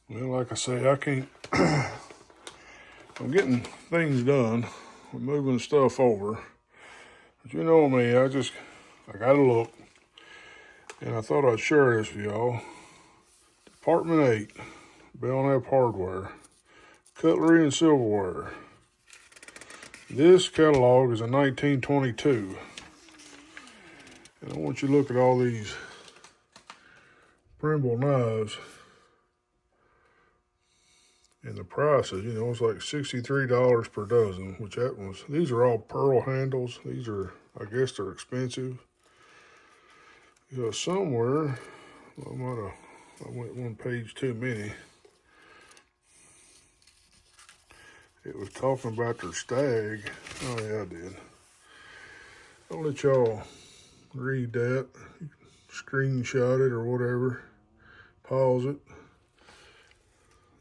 Well, like I say, I can't. I'm getting things done. We're moving stuff over. But you know me, I gotta look. And I thought I'd share this with y'all. Department 8, Belknap Hardware, Cutlery and Silverware. This catalog is a 1922. And I want you to look at all these Imperial knives. And the prices, you know, it's like $63 per dozen, which these are all pearl handles. These are, I guess they're expensive. You know, somewhere, I went one page too many. It was talking about their stag. Oh yeah, I did. I'll let y'all read that, screenshot it or whatever, pause it.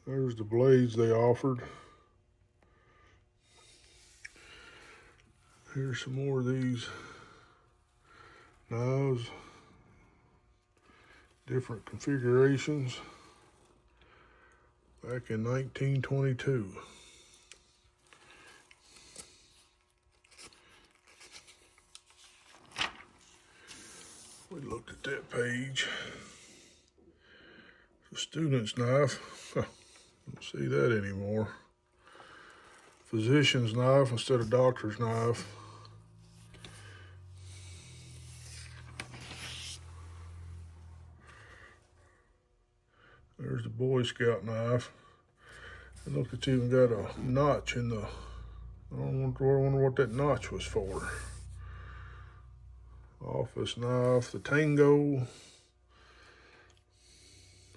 There's the blades they offered. Here's some more of these knives, different configurations, back in 1922. We looked at that page. It's a student's knife. Don't see that anymore. Physician's knife instead of doctor's knife. There's the Boy Scout knife. And look, it's even got a notch in the, I wonder what that notch was for. Office knife, the Tango.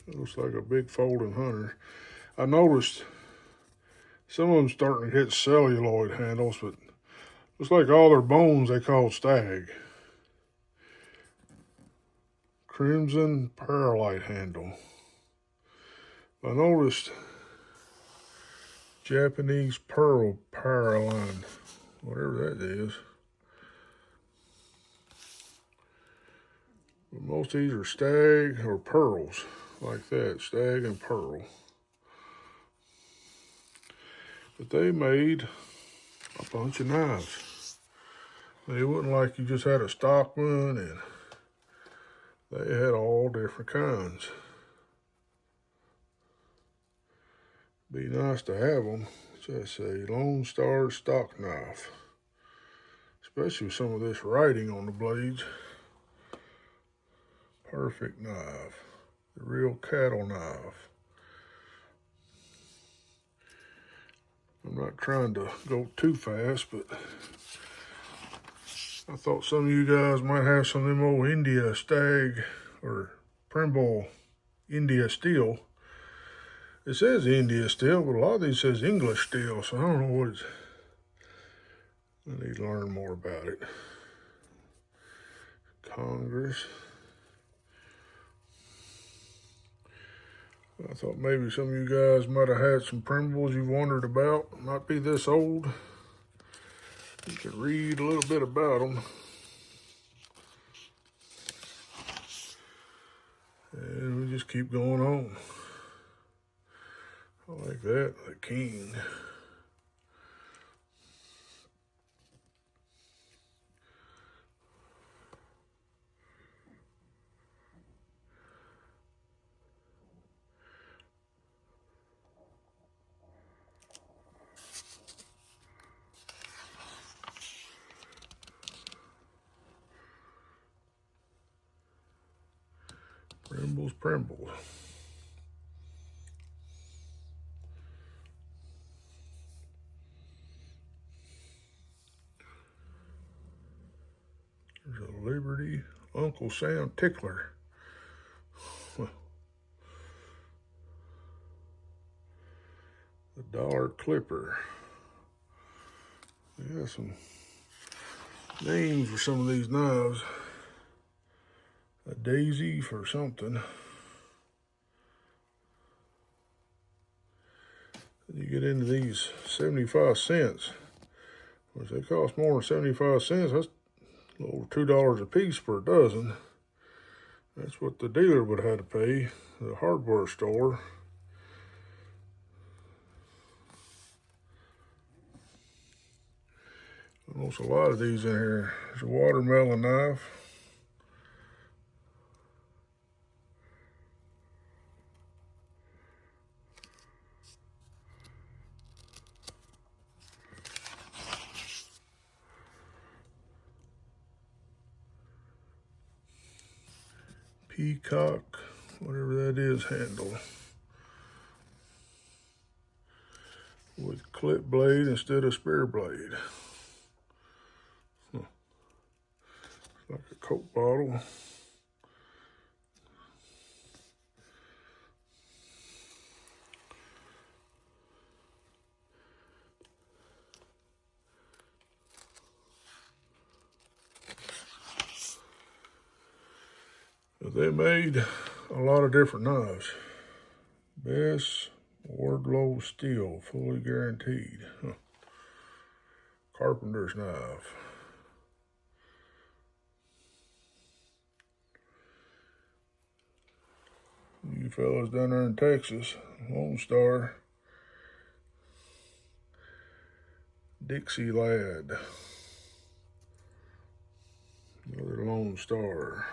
It looks like a big folding hunter. I noticed some of them starting to hit celluloid handles, but looks like all their bones they called stag. Crimson Paralite handle. I noticed Japanese pearl paraline, whatever that is. But most of these are stag or pearls, like that, stag and pearl. But they made a bunch of knives. It wasn't like you just had a stock one, and they had all different kinds. Be nice to have them. Just a Lone Star stock knife. Especially with some of this writing on the blades. Perfect knife. The real cattle knife. I'm not trying to go too fast, but I thought some of you guys might have some of them old India stag or Primble India steel. It says India steel, but a lot of these says English steel, so I don't know what it's. I need to learn more about it. Congress. I thought maybe some of you guys might have had some Primbles you've wondered about. Might be this old. You could read a little bit about them. And we just keep going on. I like that, the King. Primbles. There's a Liberty Uncle Sam Tickler. The Dollar Clipper. They got some names for some of these knives. A Daisy for something. You get into these 75 cents, which they cost more than 75 cents. That's a little over $2 a piece per dozen. That's what the dealer would have to pay, the hardware store. Almost a lot of these in here. There's a watermelon knife. Peacock, whatever that is, handle. With clip blade instead of spear blade. Huh. It's like a Coke bottle. They made a lot of different knives. Best Wardlow steel, fully guaranteed. Huh. Carpenter's knife. You fellas down there in Texas, Lone Star. Dixie Lad. Another Lone Star.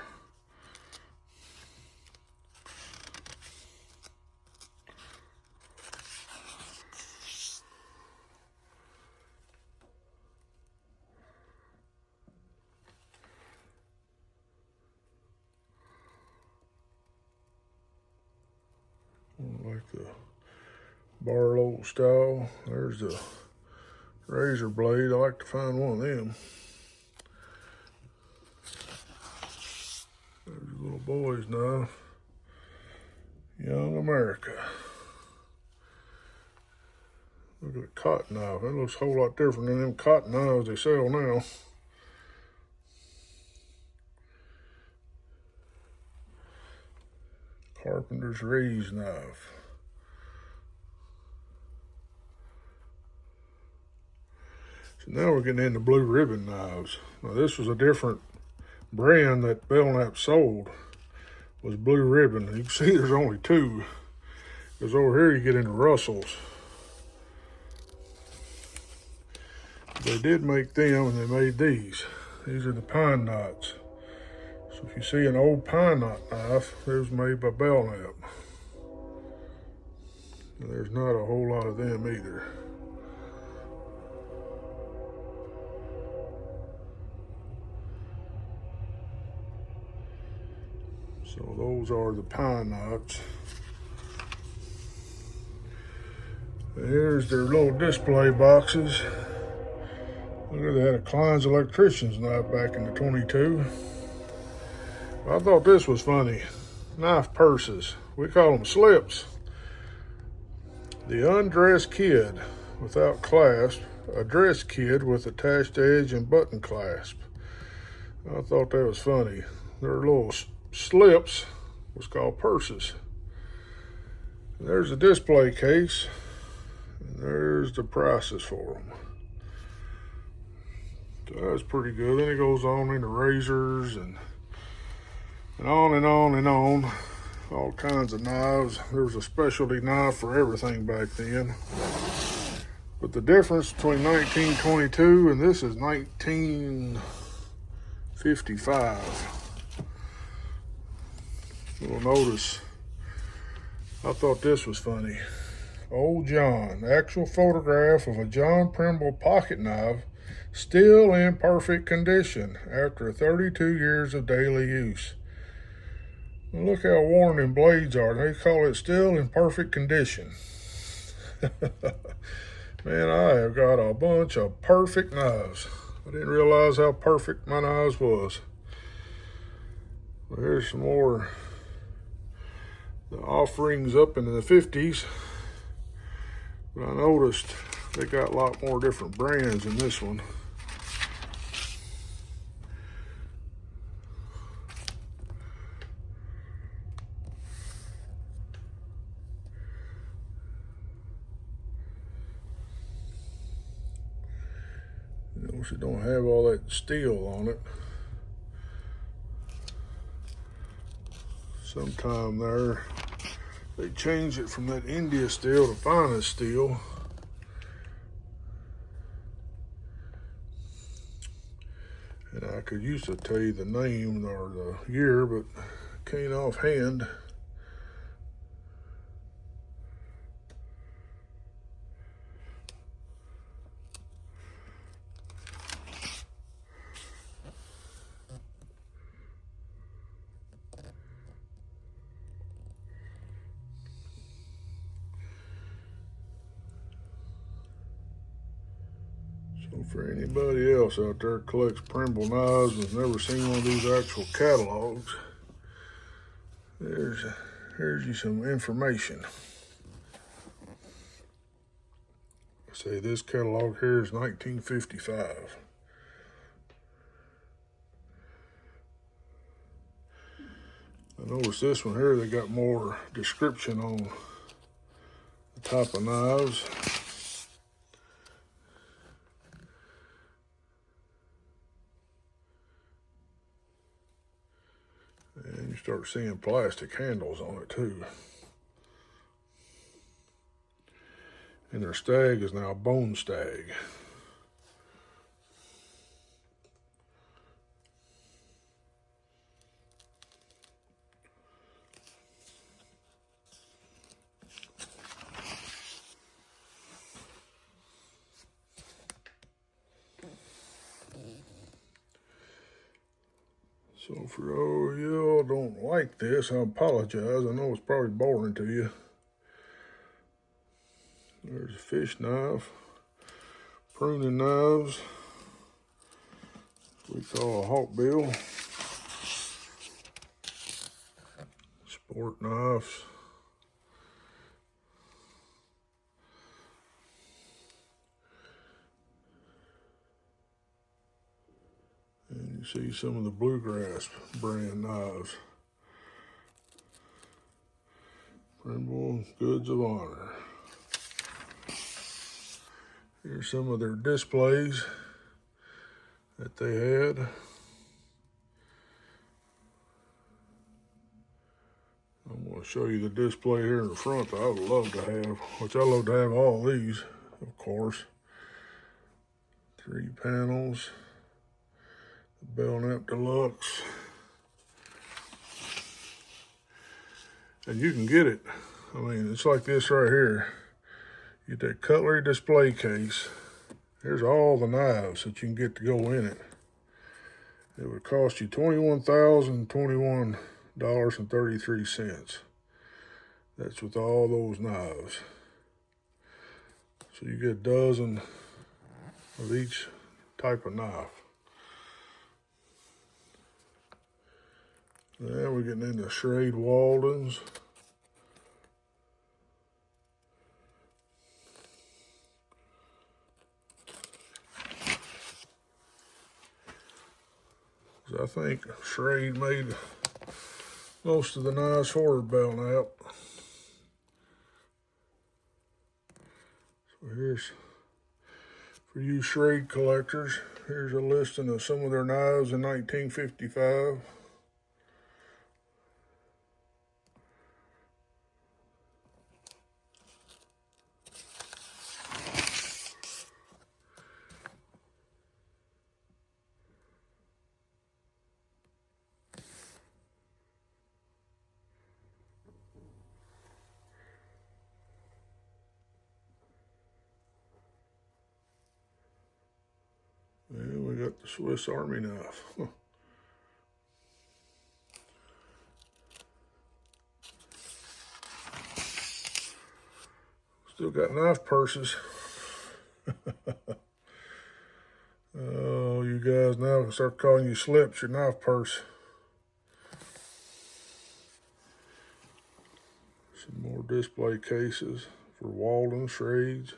Like the Barlow style. There's the razor blade. I like to find one of them. There's a little boy's knife. Young America. Look at the cotton knife. That looks a whole lot different than them cotton knives they sell now. Carpenter's raised knife. So now we're getting into blue ribbon knives. Now this was a different brand that Belknap sold, was blue ribbon. You can see there's only two, because over here you get into Russells. They did make them, and they made these. These are the pine knots. So if you see an old pine knot knife, it was made by Belknap. And there's not a whole lot of them either. So those are the pine knots. Here's their little display boxes. Look at that, a Klein's electrician's knife back in the 22. I thought this was funny. Knife purses. We call them slips. The undressed kid without clasp, a dress kid with attached edge and button clasp. I thought that was funny. Their little slips was called purses. And there's a display case, and there's the prices for them. So that's pretty good. Then it goes on into razors and on and on and on. All kinds of knives. There was a specialty knife for everything back then. But the difference between 1922 and this is 1955. You'll notice, I thought this was funny. Old John, actual photograph of a John Primble pocket knife, still in perfect condition after 32 years of daily use. Look how worn them blades are. They call it still in perfect condition. Man, I have got a bunch of perfect knives. I didn't realize how perfect my knives was. Well, here's some more. The offerings up into the 50s. But I noticed they got a lot more different brands in this one. Notice it don't have all that steel on it. Sometime there, they changed it from that India steel to finest steel. could used to tell you the name or the year, but can't offhand. So for anybody else out there that collects Primble knives and has never seen one of these actual catalogs, here's you some information. Say this catalog here is 1955. I noticed this one here, they got more description on the type of knives. And you start seeing plastic handles on it too. And their stag is now a bone stag. So for all y'all don't like this, I apologize. I know it's probably boring to you. There's a fish knife, pruning knives, we call a hawk bill, sport knives, and you see some of the bluegrass brand knives. Primble Goods of Honor. Here's some of their displays that they had. I'm going to show you the display here in the front that I would love to have, which I love to have all these, of course. 3 panels, the Belknap Deluxe. And you can get it. I mean, it's like this right here. You get that cutlery display case. Here's all the knives that you can get to go in it. It would cost you $21,021.33. That's with all those knives. So you get a dozen of each type of knife. Now we're getting into Schrade and Waldens. I think Schrade made most of the knives for Belknap. So here's, for you Schrade collectors, here's a listing of some of their knives in 1955. And we got the Swiss Army knife. Still got knife purses. Oh, you guys now can start calling you slips your knife purse. Some more display cases for Walden, Schrades.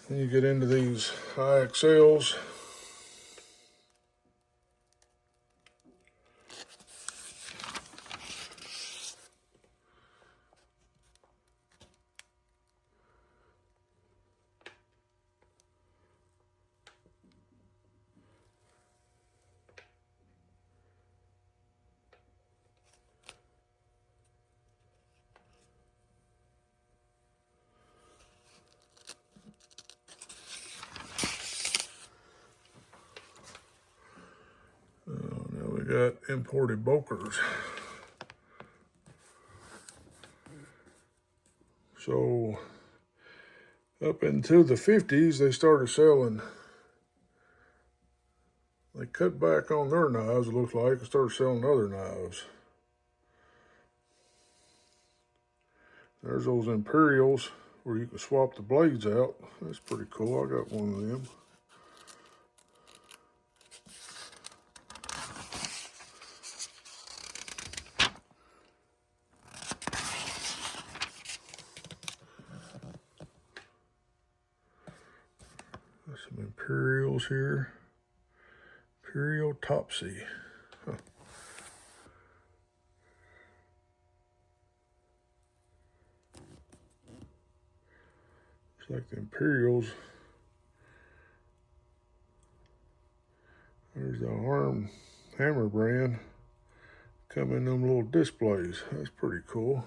Then you get into these IXLs. got imported Bokers. So up into the 50s, they started selling, they cut back on their knives, it looks like, and started selling other knives. There's those Imperials where you can swap the blades out. That's pretty cool. I got one of them. Got some Imperials here. Imperial Topsy. Huh. Looks like the Imperials. There's the Hammer brand. Come in them little displays. That's pretty cool.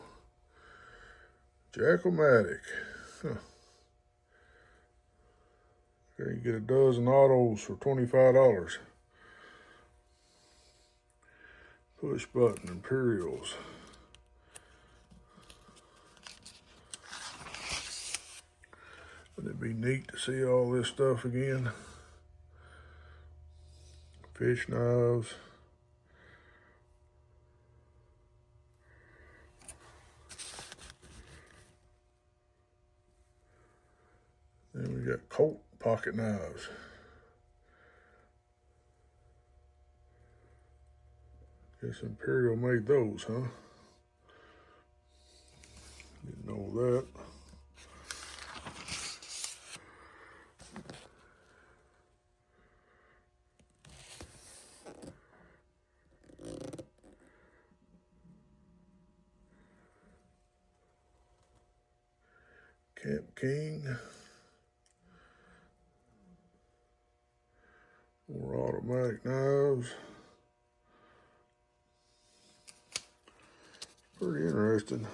Jack-O-Matic. Huh. There you get a dozen autos for $25. Push button Imperials. Wouldn't it be neat to see all this stuff again? Fish knives. Then we got Colt pocket knives. Guess Imperial made those, huh? Didn't know that. Camp King. More automatic knives. Pretty interesting.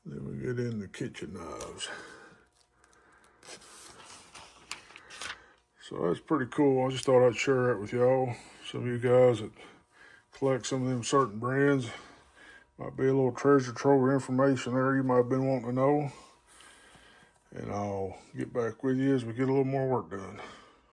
Then we get in the kitchen knives. So that's pretty cool. I just thought I'd share that with y'all. Some of you guys that collect some of them certain brands, might be a little treasure trove of information there you might have been wanting to know. And I'll get back with you as we get a little more work done.